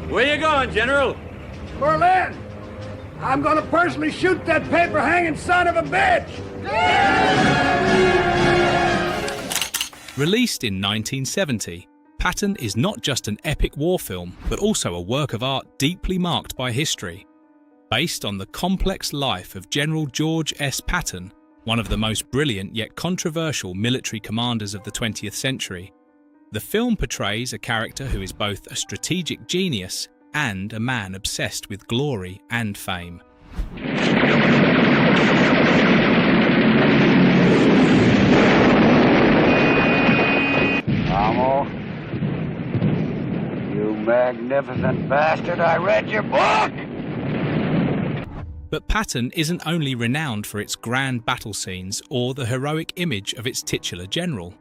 Where you going, General? Berlin! I'm gonna personally shoot that paper-hanging son of a bitch! Released in 1970, Patton is not just an epic war film, but also a work of art deeply marked by history. Based on the complex life of General George S. Patton, one of the most brilliant yet controversial military commanders of the 20th century, the film portrays a character who is both a strategic genius and a man obsessed with glory and fame. Amo, you magnificent bastard, I read your book! But Patton isn't only renowned for its grand battle scenes or the heroic image of its titular general.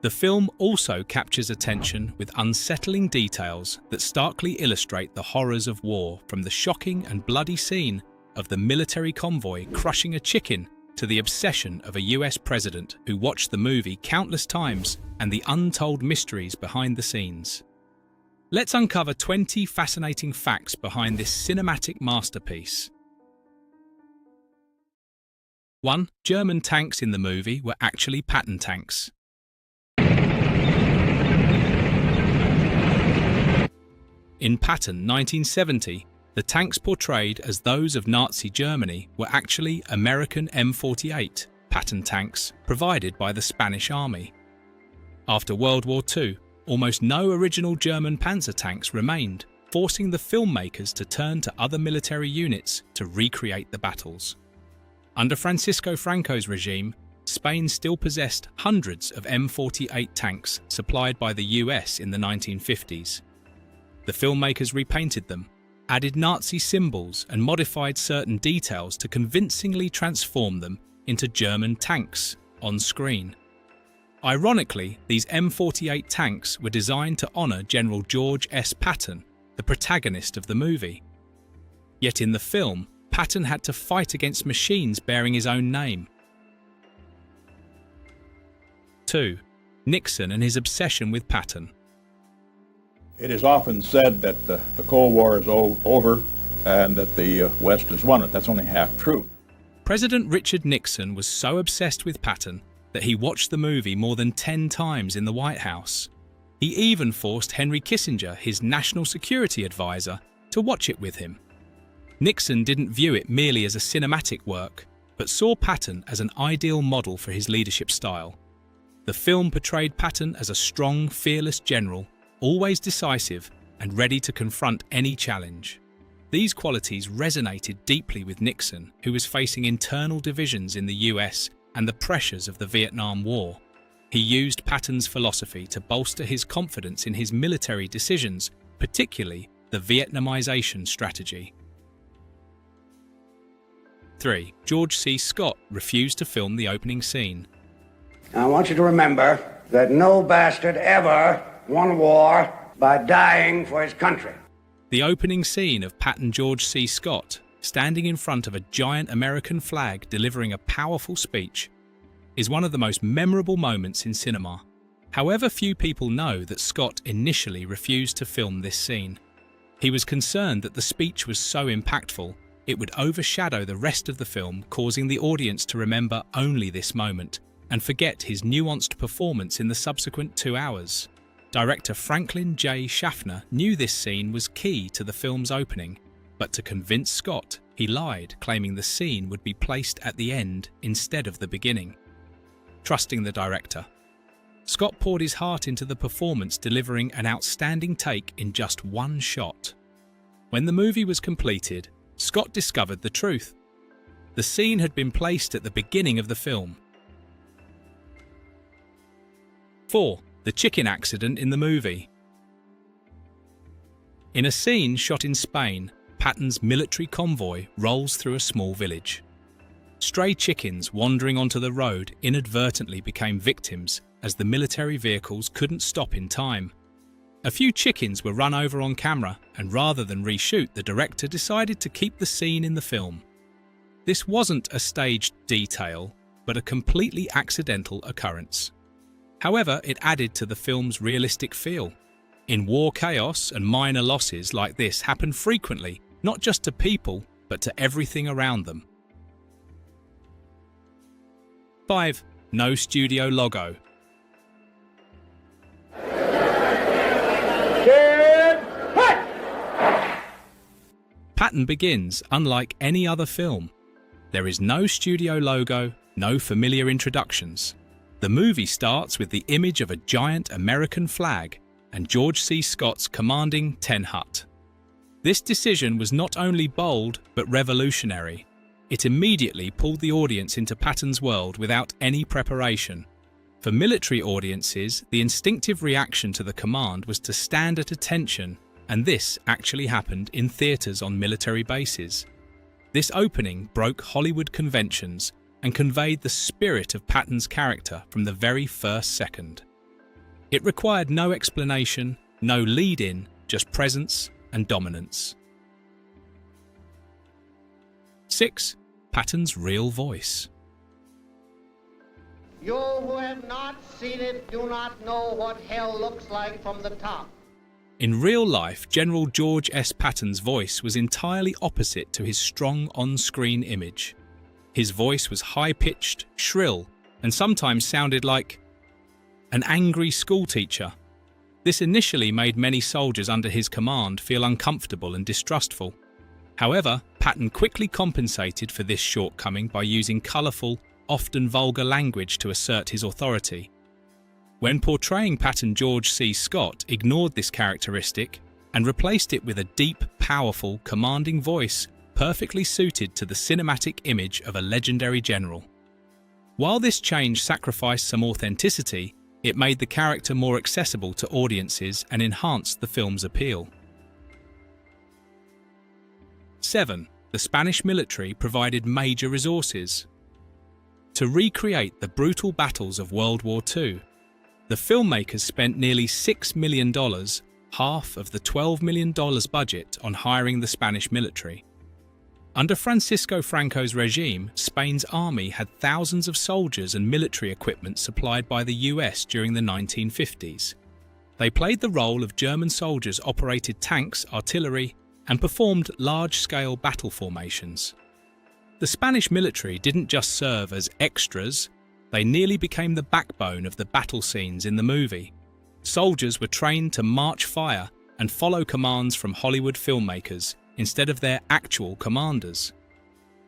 The film also captures attention with unsettling details that starkly illustrate the horrors of war, from the shocking and bloody scene of the military convoy crushing a chicken to the obsession of a US president who watched the movie countless times and the untold mysteries behind the scenes. Let's uncover 20 fascinating facts behind this cinematic masterpiece. 1. German tanks in the movie were actually Patton tanks. In Patton 1970, the tanks portrayed as those of Nazi Germany were actually American M48 Patton tanks provided by the Spanish Army. After World War II, almost no original German panzer tanks remained, forcing the filmmakers to turn to other military units to recreate the battles. Under Francisco Franco's regime, Spain still possessed hundreds of M48 tanks supplied by the US in the 1950s. The filmmakers repainted them, added Nazi symbols and modified certain details to convincingly transform them into German tanks on screen. Ironically, these M48 tanks were designed to honour General George S. Patton, the protagonist of the movie. Yet in the film, Patton had to fight against machines bearing his own name. 2. Nixon and his obsession with Patton. It is often said that the Cold War is over and that the West has won it. That's only half true. President Richard Nixon was so obsessed with Patton that he watched the movie more than 10 times in the White House. He even forced Henry Kissinger, his national security advisor, to watch it with him. Nixon didn't view it merely as a cinematic work, but saw Patton as an ideal model for his leadership style. The film portrayed Patton as a strong, fearless general, always decisive and ready to confront any challenge. These qualities resonated deeply with Nixon, who was facing internal divisions in the US and the pressures of the Vietnam War. He used Patton's philosophy to bolster his confidence in his military decisions, particularly the Vietnamization strategy. 3. George C. Scott refused to film the opening scene. I want you to remember that no bastard ever won a war by dying for his country. The opening scene of Patton George C. Scott, standing in front of a giant American flag delivering a powerful speech, is one of the most memorable moments in cinema. However, few people know that Scott initially refused to film this scene. He was concerned that the speech was so impactful, it would overshadow the rest of the film, causing the audience to remember only this moment and forget his nuanced performance in the subsequent 2 hours. Director Franklin J. Schaffner knew this scene was key to the film's opening, but to convince Scott, he lied, claiming the scene would be placed at the end instead of the beginning. Trusting the director, Scott poured his heart into the performance, delivering an outstanding take in just one shot. When the movie was completed, Scott discovered the truth. The scene had been placed at the beginning of the film. 4. The chicken accident in the movie. In a scene shot in Spain, Patton's military convoy rolls through a small village. Stray chickens wandering onto the road inadvertently became victims as the military vehicles couldn't stop in time. A few chickens were run over on camera, and rather than reshoot, the director decided to keep the scene in the film. This wasn't a staged detail, but a completely accidental occurrence. However, it added to the film's realistic feel. In war, chaos and minor losses like this happen frequently, not just to people, but to everything around them. 5. No studio logo. Patton begins unlike any other film. There is no studio logo, no familiar introductions. The movie starts with the image of a giant American flag and George C. Scott's commanding 10 Hut. This decision was not only bold but revolutionary. It immediately pulled the audience into Patton's world without any preparation. For military audiences, the instinctive reaction to the command was to stand at attention, and this actually happened in theaters on military bases. This opening broke Hollywood conventions and conveyed the spirit of Patton's character from the very first second. It required no explanation, no lead-in, just presence and dominance. 6. Patton's real voice. You who have not seen it do not know what hell looks like from the top. In real life, General George S. Patton's voice was entirely opposite to his strong on-screen image. His voice was high-pitched, shrill, and sometimes sounded like an angry schoolteacher. This initially made many soldiers under his command feel uncomfortable and distrustful. However, Patton quickly compensated for this shortcoming by using colourful, often vulgar language to assert his authority. When portraying Patton, George C. Scott ignored this characteristic and replaced it with a deep, powerful, commanding voice perfectly suited to the cinematic image of a legendary general. While this change sacrificed some authenticity, it made the character more accessible to audiences and enhanced the film's appeal. 7. The Spanish military provided major resources. To recreate the brutal battles of World War II, the filmmakers spent nearly $6 million, half of the $12 million budget, on hiring the Spanish military. Under Francisco Franco's regime, Spain's army had thousands of soldiers and military equipment supplied by the US during the 1950s. They played the role of German soldiers, operated tanks, artillery, and performed large-scale battle formations. The Spanish military didn't just serve as extras, they nearly became the backbone of the battle scenes in the movie. Soldiers were trained to march fire and follow commands from Hollywood filmmakers instead of their actual commanders.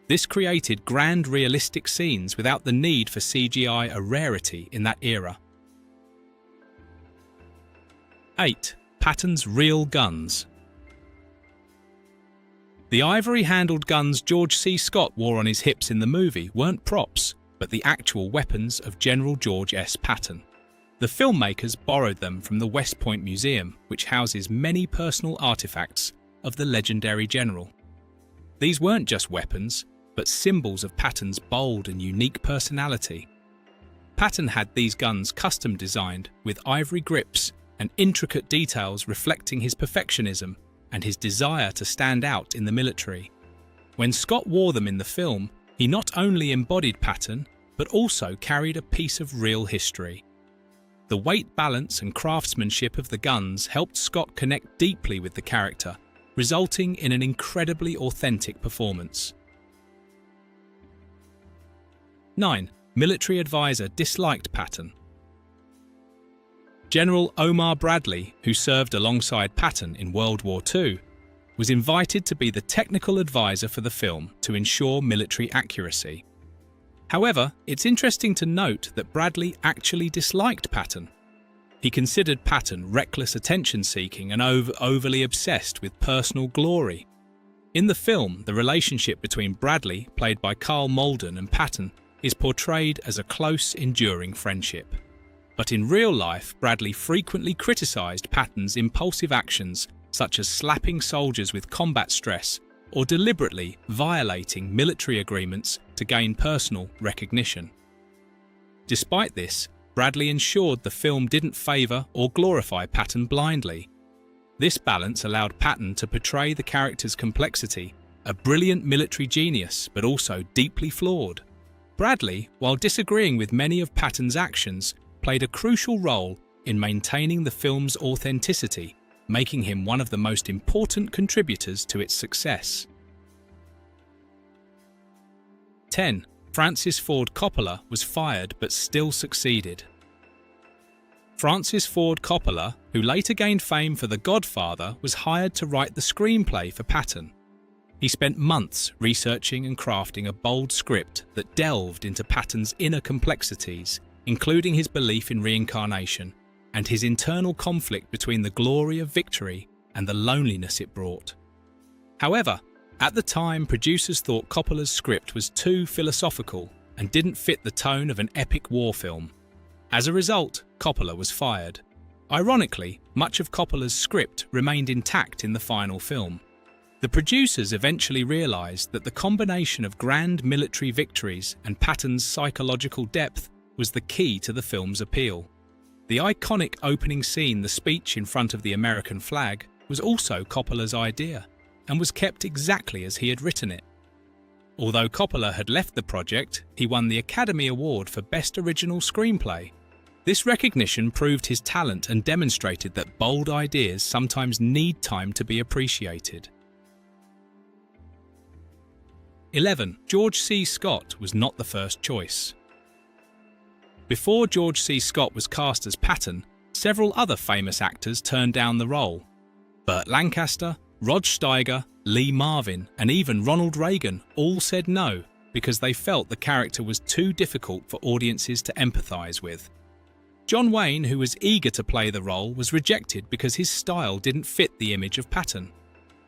This created grand realistic scenes without the need for CGI, a rarity in that era. 8. Patton's real guns. The ivory-handled guns George C. Scott wore on his hips in the movie weren't props, but the actual weapons of General George S. Patton. The filmmakers borrowed them from the West Point Museum, which houses many personal artifacts of the legendary general. These weren't just weapons, but symbols of Patton's bold and unique personality. Patton had these guns custom designed with ivory grips and intricate details reflecting his perfectionism and his desire to stand out in the military. When Scott wore them in the film, he not only embodied Patton, but also carried a piece of real history. The weight balance and craftsmanship of the guns helped Scott connect deeply with the character, resulting in an incredibly authentic performance. 9. Military advisor disliked Patton. General Omar Bradley, who served alongside Patton in World War II, was invited to be the technical advisor for the film to ensure military accuracy. However, it's interesting to note that Bradley actually disliked Patton. He considered Patton reckless attention-seeking and overly obsessed with personal glory. In the film, the relationship between Bradley, played by Carl Malden, and Patton is portrayed as a close, enduring friendship. But in real life, Bradley frequently criticized Patton's impulsive actions, such as slapping soldiers with combat stress or deliberately violating military agreements to gain personal recognition. Despite this, Bradley ensured the film didn't favor or glorify Patton blindly. This balance allowed Patton to portray the character's complexity, a brilliant military genius but also deeply flawed. Bradley, while disagreeing with many of Patton's actions, played a crucial role in maintaining the film's authenticity, making him one of the most important contributors to its success. 10. Francis Ford Coppola was fired but still succeeded. Francis Ford Coppola, who later gained fame for The Godfather, was hired to write the screenplay for Patton. He spent months researching and crafting a bold script that delved into Patton's inner complexities, including his belief in reincarnation and his internal conflict between the glory of victory and the loneliness it brought. However, at the time, producers thought Coppola's script was too philosophical and didn't fit the tone of an epic war film. As a result, Coppola was fired. Ironically, much of Coppola's script remained intact in the final film. The producers eventually realized that the combination of grand military victories and Patton's psychological depth was the key to the film's appeal. The iconic opening scene, the speech in front of the American flag, was also Coppola's idea and was kept exactly as he had written it. Although Coppola had left the project, he won the Academy Award for Best Original Screenplay. This recognition proved his talent and demonstrated that bold ideas sometimes need time to be appreciated. 11. George C. Scott was not the first choice. Before George C. Scott was cast as Patton, several other famous actors turned down the role. Burt Lancaster, Rod Steiger, Lee Marvin, and even Ronald Reagan all said no because they felt the character was too difficult for audiences to empathize with. John Wayne, who was eager to play the role, was rejected because his style didn't fit the image of Patton.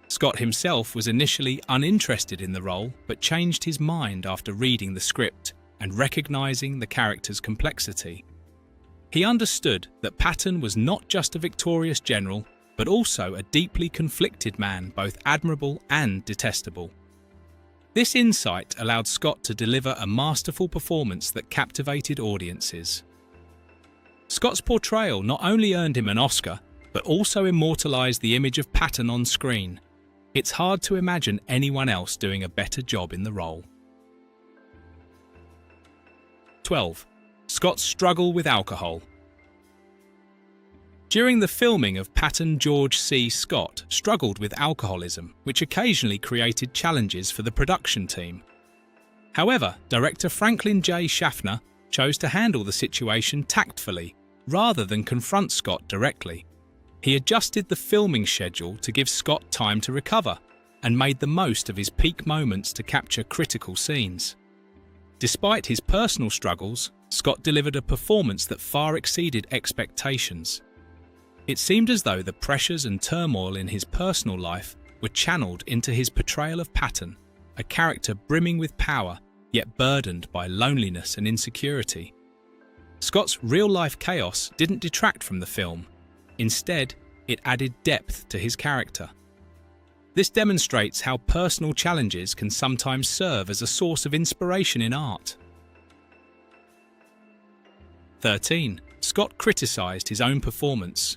Scott himself was initially uninterested in the role, but changed his mind after reading the script and recognizing the character's complexity. He understood that Patton was not just a victorious general, but also a deeply conflicted man, both admirable and detestable. This insight allowed Scott to deliver a masterful performance that captivated audiences. Scott's portrayal not only earned him an Oscar, but also immortalized the image of Patton on screen. It's hard to imagine anyone else doing a better job in the role. 12. Scott's struggle with alcohol. During the filming of Patton, George C. Scott struggled with alcoholism, which occasionally created challenges for the production team. However, director Franklin J. Schaffner chose to handle the situation tactfully, rather than confront Scott directly. He adjusted the filming schedule to give Scott time to recover, and made the most of his peak moments to capture critical scenes. Despite his personal struggles, Scott delivered a performance that far exceeded expectations. It seemed as though the pressures and turmoil in his personal life were channeled into his portrayal of Patton, a character brimming with power, yet burdened by loneliness and insecurity. Scott's real-life chaos didn't detract from the film. Instead, it added depth to his character. This demonstrates how personal challenges can sometimes serve as a source of inspiration in art. 13. Scott criticized his own performance.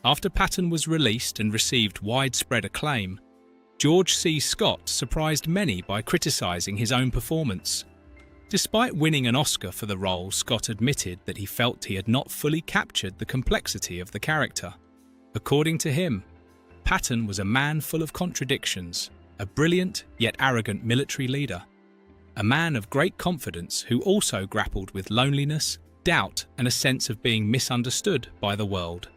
After Patton was released and received widespread acclaim, George C. Scott surprised many by criticizing his own performance. Despite winning an Oscar for the role, Scott admitted that he felt he had not fully captured the complexity of the character. According to him, Patton was a man full of contradictions, a brilliant yet arrogant military leader, a man of great confidence who also grappled with loneliness, doubt, and a sense of being misunderstood by the world.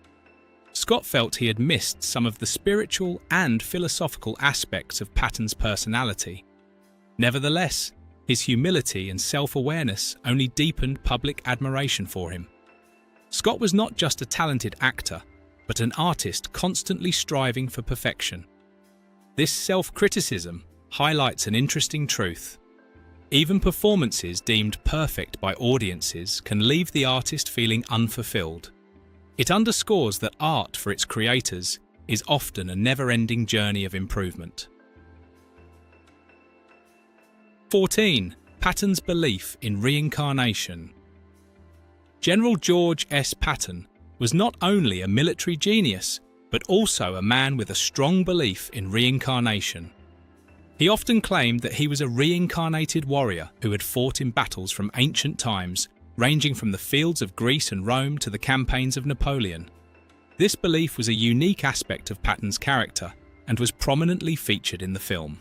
Scott felt he had missed some of the spiritual and philosophical aspects of Patton's personality. Nevertheless, his humility and self-awareness only deepened public admiration for him. Scott was not just a talented actor, but an artist constantly striving for perfection. This self-criticism highlights an interesting truth. Even performances deemed perfect by audiences can leave the artist feeling unfulfilled. It underscores that art for its creators is often a never-ending journey of improvement. 14. Patton's belief in reincarnation. General George S. Patton was not only a military genius, but also a man with a strong belief in reincarnation. He often claimed that he was a reincarnated warrior who had fought in battles from ancient times, ranging from the fields of Greece and Rome to the campaigns of Napoleon. This belief was a unique aspect of Patton's character and was prominently featured in the film.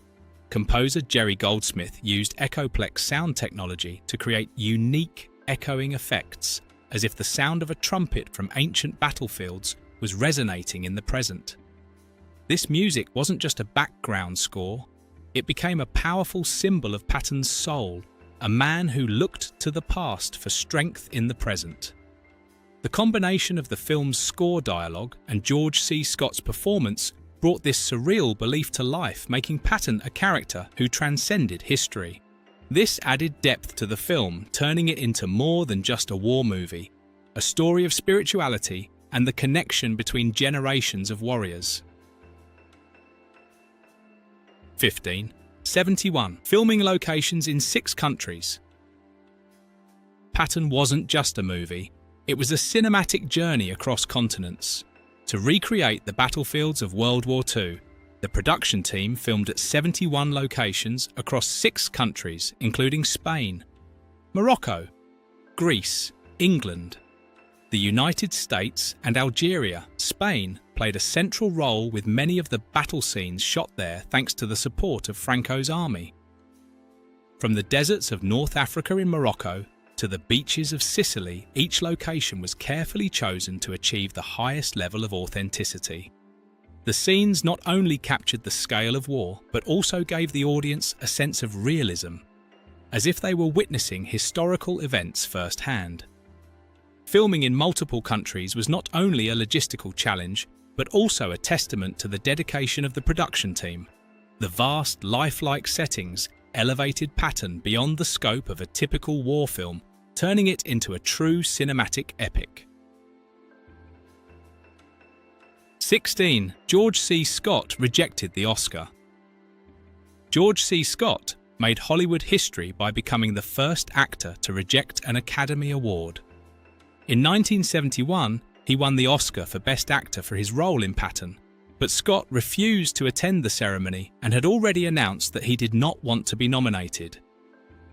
Composer Jerry Goldsmith used Echoplex sound technology to create unique echoing effects, as if the sound of a trumpet from ancient battlefields was resonating in the present. This music wasn't just a background score, it became a powerful symbol of Patton's soul, a man who looked to the past for strength in the present. The combination of the film's score dialogue and George C. Scott's performance brought this surreal belief to life, making Patton a character who transcended history. This added depth to the film, turning it into more than just a war movie, a story of spirituality and the connection between generations of warriors. 15. 71. Filming locations in 6 countries. Patton wasn't just a movie, it was a cinematic journey across continents. To recreate the battlefields of World War II, the production team filmed at 71 locations across 6 countries, including Spain, Morocco, Greece, England, the United States, and Algeria. Spain played a central role with many of the battle scenes shot there thanks to the support of Franco's army. From the deserts of North Africa in Morocco to the beaches of Sicily, each location was carefully chosen to achieve the highest level of authenticity. The scenes not only captured the scale of war, but also gave the audience a sense of realism, as if they were witnessing historical events firsthand. Filming in multiple countries was not only a logistical challenge, but also a testament to the dedication of the production team. The vast, lifelike settings elevated Patton beyond the scope of a typical war film, turning it into a true cinematic epic. 16. George C. Scott rejected the Oscar. George C. Scott made Hollywood history by becoming the first actor to reject an Academy Award. In 1971, he won the Oscar for Best Actor for his role in Patton, but Scott refused to attend the ceremony and had already announced that he did not want to be nominated.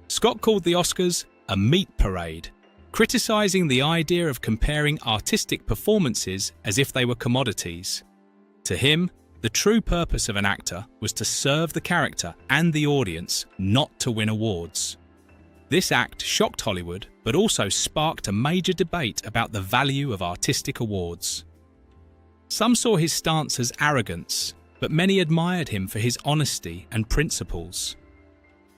Scott called the Oscars a meat parade, criticising the idea of comparing artistic performances as if they were commodities. To him, the true purpose of an actor was to serve the character and the audience, not to win awards. This act shocked Hollywood, but also sparked a major debate about the value of artistic awards. Some saw his stance as arrogance, but many admired him for his honesty and principles.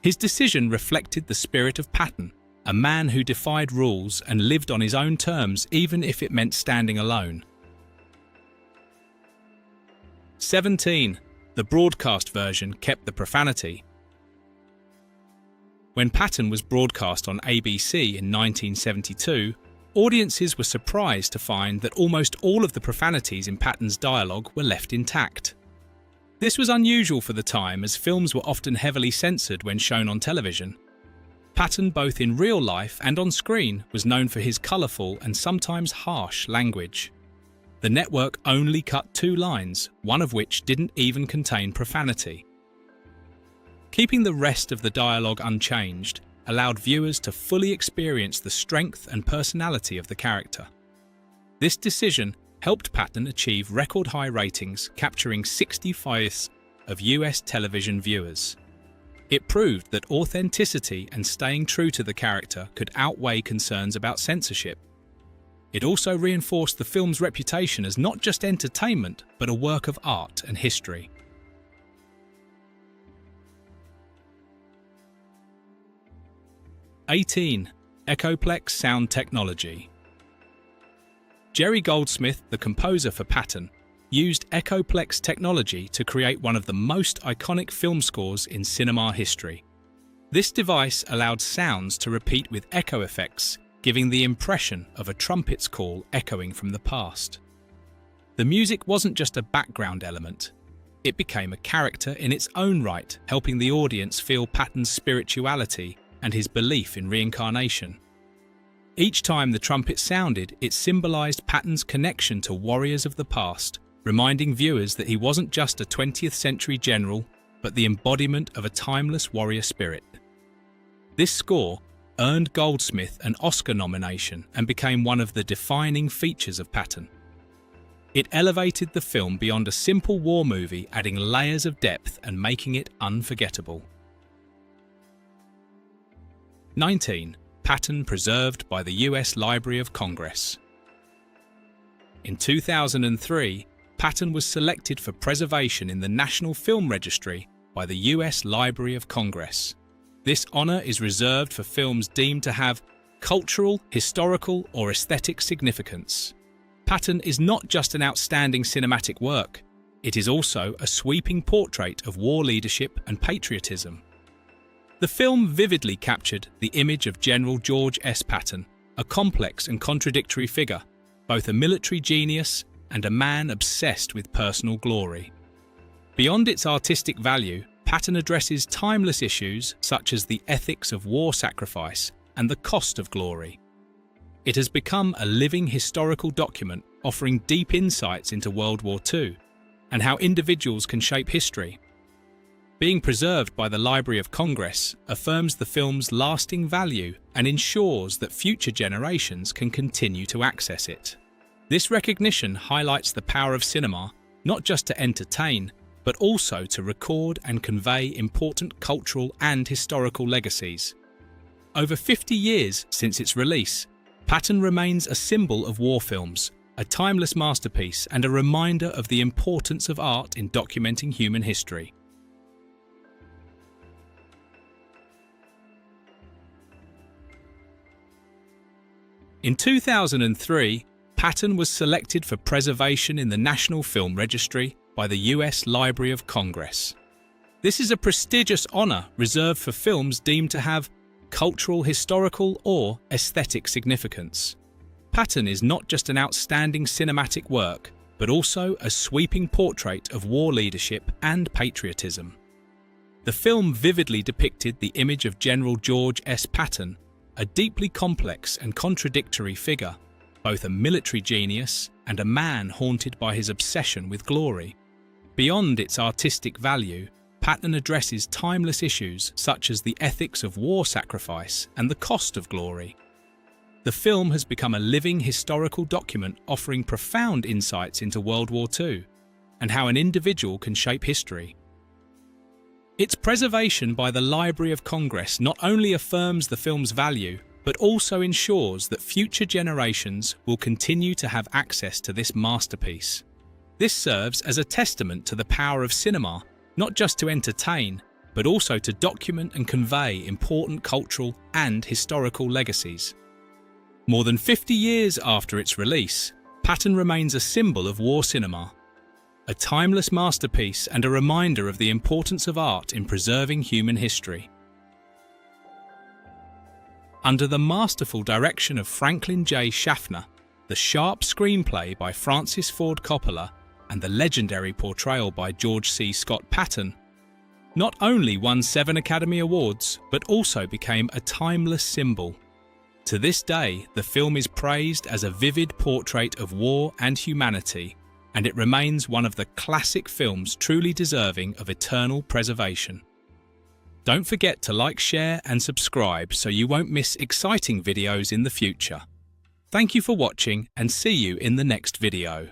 His decision reflected the spirit of Patton, a man who defied rules and lived on his own terms even if it meant standing alone. 17. The broadcast version kept the profanity. When Patton was broadcast on ABC in 1972, audiences were surprised to find that almost all of the profanities in Patton's dialogue were left intact. This was unusual for the time, as films were often heavily censored when shown on television. Patton, both in real life and on screen, was known for his colourful and sometimes harsh language. The network only cut 2 lines, one of which didn't even contain profanity. Keeping the rest of the dialogue unchanged allowed viewers to fully experience the strength and personality of the character. This decision helped Patton achieve record-high ratings, capturing 65% of US television viewers. It proved that authenticity and staying true to the character could outweigh concerns about censorship. It also reinforced the film's reputation as not just entertainment, but a work of art and history. 18. Echoplex sound technology. Jerry Goldsmith, the composer for Patton, used Echoplex technology to create one of the most iconic film scores in cinema history. This device allowed sounds to repeat with echo effects, giving the impression of a trumpet's call echoing from the past. The music wasn't just a background element, it became a character in its own right, helping the audience feel Patton's spirituality and his belief in reincarnation. Each time the trumpet sounded, it symbolized Patton's connection to warriors of the past, reminding viewers that he wasn't just a 20th century general, but the embodiment of a timeless warrior spirit. This score, earned Goldsmith an Oscar nomination and became one of the defining features of Patton. It elevated the film beyond a simple war movie, adding layers of depth and making it unforgettable. 19. Patton preserved by the US Library of Congress. In 2003, Patton was selected for preservation in the National Film Registry by the US Library of Congress. This honor is reserved for films deemed to have cultural, historical, or aesthetic significance. Patton is not just an outstanding cinematic work, it is also a sweeping portrait of war leadership and patriotism. The film vividly captured the image of General George S. Patton, a complex and contradictory figure, both a military genius and a man obsessed with personal glory. Beyond its artistic value, Patton addresses timeless issues such as the ethics of war sacrifice and the cost of glory. It has become a living historical document offering deep insights into World War II and how individuals can shape history. Being preserved by the Library of Congress affirms the film's lasting value and ensures that future generations can continue to access it. This recognition highlights the power of cinema, not just to entertain, but also to record and convey important cultural and historical legacies. Over 50 years since its release, Patton remains a symbol of war films, a timeless masterpiece and a reminder of the importance of art in documenting human history. In 2003, Patton was selected for preservation in the National Film Registry by the US Library of Congress. This is a prestigious honor reserved for films deemed to have cultural, historical, or aesthetic significance. Patton is not just an outstanding cinematic work, but also a sweeping portrait of war leadership and patriotism. The film vividly depicted the image of General George S. Patton, a deeply complex and contradictory figure, both a military genius and a man haunted by his obsession with glory. Beyond its artistic value, Patton addresses timeless issues such as the ethics of war sacrifice and the cost of glory. The film has become a living historical document offering profound insights into World War II and how an individual can shape history. Its preservation by the Library of Congress not only affirms the film's value, but also ensures that future generations will continue to have access to this masterpiece. This serves as a testament to the power of cinema, not just to entertain, but also to document and convey important cultural and historical legacies. More than 50 years after its release, Patton remains a symbol of war cinema, a timeless masterpiece and a reminder of the importance of art in preserving human history. Under the masterful direction of Franklin J. Schaffner, the sharp screenplay by Francis Ford Coppola, and the legendary portrayal by George C. Scott Patton, not only won 7 Academy Awards, but also became a timeless symbol. To this day, the film is praised as a vivid portrait of war and humanity, and it remains one of the classic films truly deserving of eternal preservation. Don't forget to like, share and subscribe so you won't miss exciting videos in the future. Thank you for watching and see you in the next video.